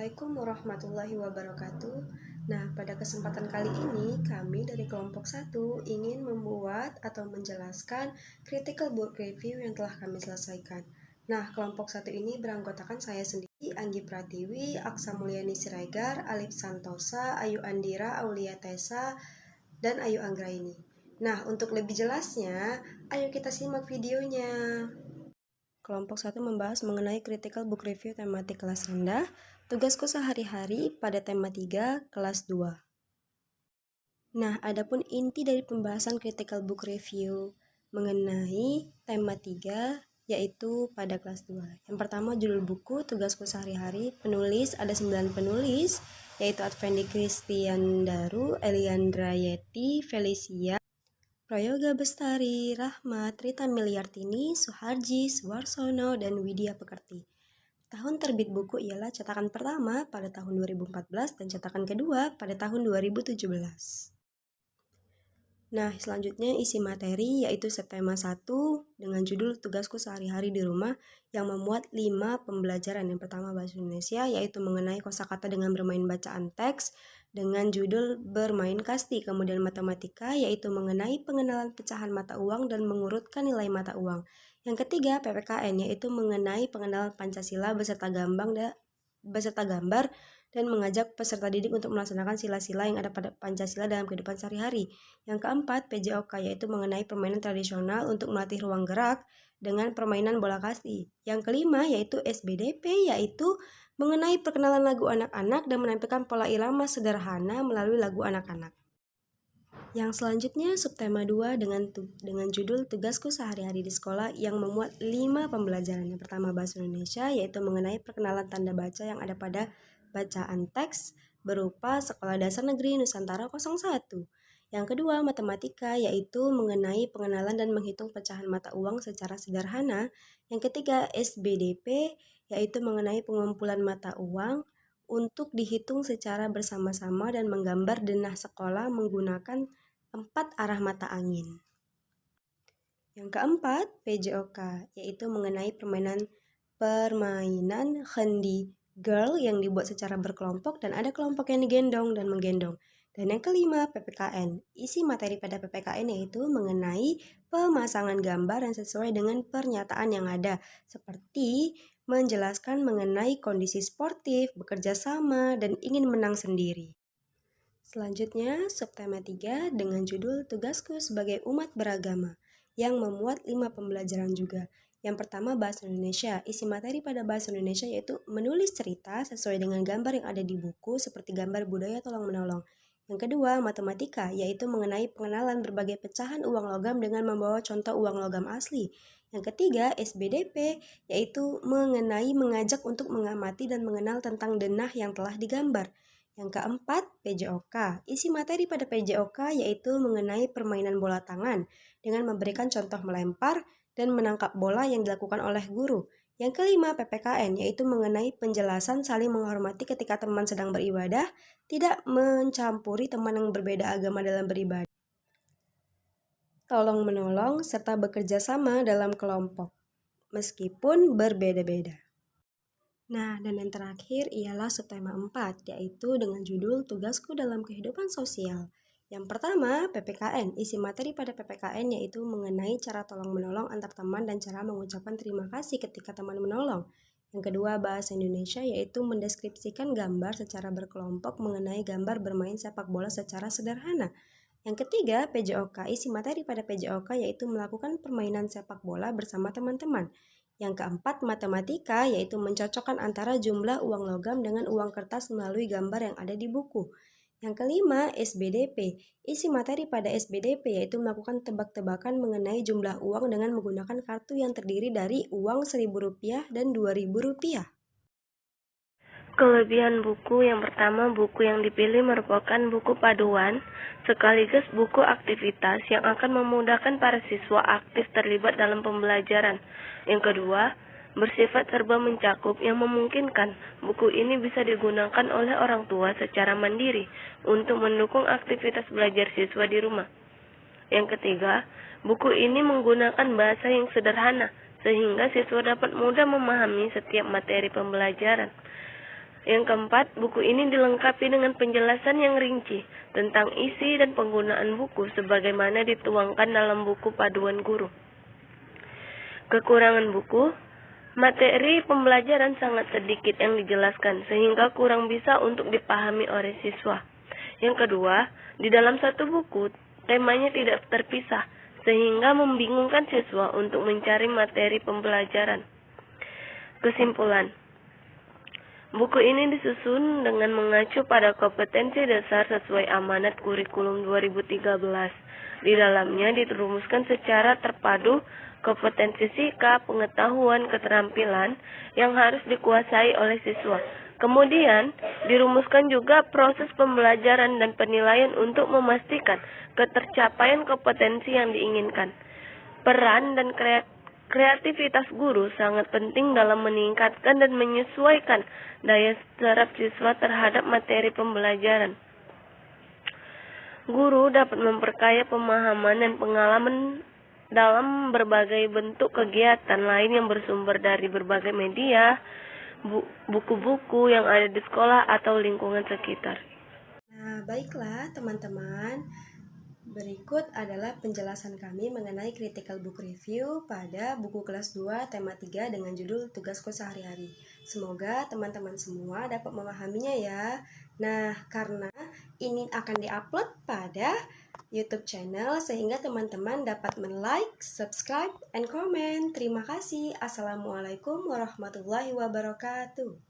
Assalamualaikum warahmatullahi wabarakatuh. Nah, pada kesempatan kali ini kami dari kelompok 1 ingin membuat atau menjelaskan critical book review yang telah kami selesaikan. Nah, kelompok 1 ini beranggotakan saya sendiri, Anggi Pratiwi, Aksa Mulyani Siregar, Alif Santosa, Ayu Andira, Aulia Tessa, dan Ayu Anggraini. Nah, untuk lebih jelasnya, ayo kita simak videonya. Kelompok 1 membahas mengenai critical book review tematik kelas rendah, tugasku sehari-hari pada tema 3, kelas 2. Nah, adapun inti dari pembahasan critical book review mengenai tema 3, yaitu pada kelas 2. Yang pertama, judul buku, tugasku sehari-hari, penulis, ada 9 penulis, yaitu Advendi Christian Daru, Eliandra Yeti, Felicia, Prayoga Bestari, Rahmat, Rita Miliartini, Suharji, Suwarsono, dan Widya Pekerti. Tahun terbit buku ialah cetakan pertama pada tahun 2014 dan cetakan kedua pada tahun 2017. Nah, selanjutnya isi materi yaitu subtema 1 dengan judul tugasku sehari-hari di rumah yang memuat 5 pembelajaran. Yang pertama bahasa Indonesia yaitu mengenai kosakata dengan bermain bacaan teks dengan judul bermain kasti. Kemudian matematika yaitu mengenai pengenalan pecahan mata uang dan mengurutkan nilai mata uang. Yang ketiga PPKN yaitu mengenai pengenalan Pancasila beserta gambar dan mengajak peserta didik untuk melaksanakan sila-sila yang ada pada Pancasila dalam kehidupan sehari-hari. Yang keempat, PJOK yaitu mengenai permainan tradisional untuk melatih ruang gerak dengan permainan bola kasti. Yang kelima yaitu SBDP yaitu mengenai perkenalan lagu anak-anak dan menampilkan pola irama sederhana melalui lagu anak-anak. Yang selanjutnya subtema 2 dengan judul tugasku sehari-hari di sekolah yang memuat 5 pembelajaran. Yang pertama bahasa Indonesia yaitu mengenai perkenalan tanda baca yang ada pada bacaan teks berupa Sekolah Dasar Negeri Nusantara 01. Yang kedua matematika yaitu mengenai pengenalan dan menghitung pecahan mata uang secara sederhana. Yang ketiga SBDP yaitu mengenai pengumpulan mata uang untuk dihitung secara bersama-sama dan menggambar denah sekolah menggunakan 4 arah mata angin. Yang keempat, PJOK, yaitu mengenai permainan Hendi Girl yang dibuat secara berkelompok dan ada kelompok yang digendong dan menggendong. Dan yang kelima, PPKN. Isi materi pada PPKN yaitu mengenai pemasangan gambar yang sesuai dengan pernyataan yang ada, seperti menjelaskan mengenai kondisi sportif, bekerja sama, dan ingin menang sendiri. Selanjutnya, subtema 3 dengan judul tugasku sebagai umat beragama yang memuat 5 pembelajaran juga. Yang pertama bahasa Indonesia. Isi materi pada bahasa Indonesia yaitu menulis cerita sesuai dengan gambar yang ada di buku seperti gambar budaya tolong-menolong. Yang kedua, matematika, yaitu mengenai pengenalan berbagai pecahan uang logam dengan membawa contoh uang logam asli. Yang ketiga, SBDP, yaitu mengenai mengajak untuk mengamati dan mengenal tentang denah yang telah digambar. Yang keempat, PJOK. Isi materi pada PJOK yaitu mengenai permainan bola tangan dengan memberikan contoh melempar dan menangkap bola yang dilakukan oleh guru. Yang kelima, PPKN, yaitu mengenai penjelasan saling menghormati ketika teman sedang beribadah, tidak mencampuri teman yang berbeda agama dalam beribadah, tolong-menolong, serta bekerja sama dalam kelompok, meskipun berbeda-beda. Nah, dan yang terakhir ialah subtema 4, yaitu dengan judul tugasku dalam kehidupan sosial. Yang pertama, PPKN. Isi materi pada PPKN yaitu mengenai cara tolong-menolong antar teman dan cara mengucapkan terima kasih ketika teman menolong. Yang kedua, bahasa Indonesia yaitu mendeskripsikan gambar secara berkelompok mengenai gambar bermain sepak bola secara sederhana. Yang ketiga, PJOK. Isi materi pada PJOK yaitu melakukan permainan sepak bola bersama teman-teman. Yang keempat, matematika, yaitu mencocokkan antara jumlah uang logam dengan uang kertas melalui gambar yang ada di buku. Yang kelima, SBDP. Isi materi pada SBDP yaitu melakukan tebak-tebakan mengenai jumlah uang dengan menggunakan kartu yang terdiri dari uang Rp1.000 dan Rp2.000. Kelebihan buku yang pertama, buku yang dipilih merupakan buku paduan sekaligus buku aktivitas yang akan memudahkan para siswa aktif terlibat dalam pembelajaran. Yang kedua, bersifat serba mencakup yang memungkinkan buku ini bisa digunakan oleh orang tua secara mandiri untuk mendukung aktivitas belajar siswa di rumah. Yang ketiga, buku ini menggunakan bahasa yang sederhana sehingga siswa dapat mudah memahami setiap materi pembelajaran. Yang keempat, buku ini dilengkapi dengan penjelasan yang rinci tentang isi dan penggunaan buku sebagaimana dituangkan dalam buku panduan guru. Kekurangan buku, materi pembelajaran sangat sedikit yang dijelaskan sehingga kurang bisa untuk dipahami oleh siswa. Yang kedua, di dalam satu buku, temanya tidak terpisah sehingga membingungkan siswa untuk mencari materi pembelajaran. Kesimpulan, buku ini disusun dengan mengacu pada kompetensi dasar sesuai amanat kurikulum 2013. Di dalamnya dirumuskan secara terpadu kompetensi sikap, pengetahuan, keterampilan yang harus dikuasai oleh siswa. Kemudian, dirumuskan juga proses pembelajaran dan penilaian untuk memastikan ketercapaian kompetensi yang diinginkan. Peran dan kreativitas guru sangat penting dalam meningkatkan dan menyesuaikan daya serap siswa terhadap materi pembelajaran. Guru dapat memperkaya pemahaman dan pengalaman dalam berbagai bentuk kegiatan lain yang bersumber dari berbagai media, buku-buku yang ada di sekolah atau lingkungan sekitar. Nah, baiklah teman-teman. Berikut adalah penjelasan kami mengenai critical book review pada buku kelas 2 tema 3 dengan judul Tugasku Sehari-hari. Semoga teman-teman semua dapat memahaminya ya. Nah, karena ini akan diupload pada YouTube channel sehingga teman-teman dapat men-like, subscribe, and comment. Terima kasih. Assalamualaikum warahmatullahi wabarakatuh.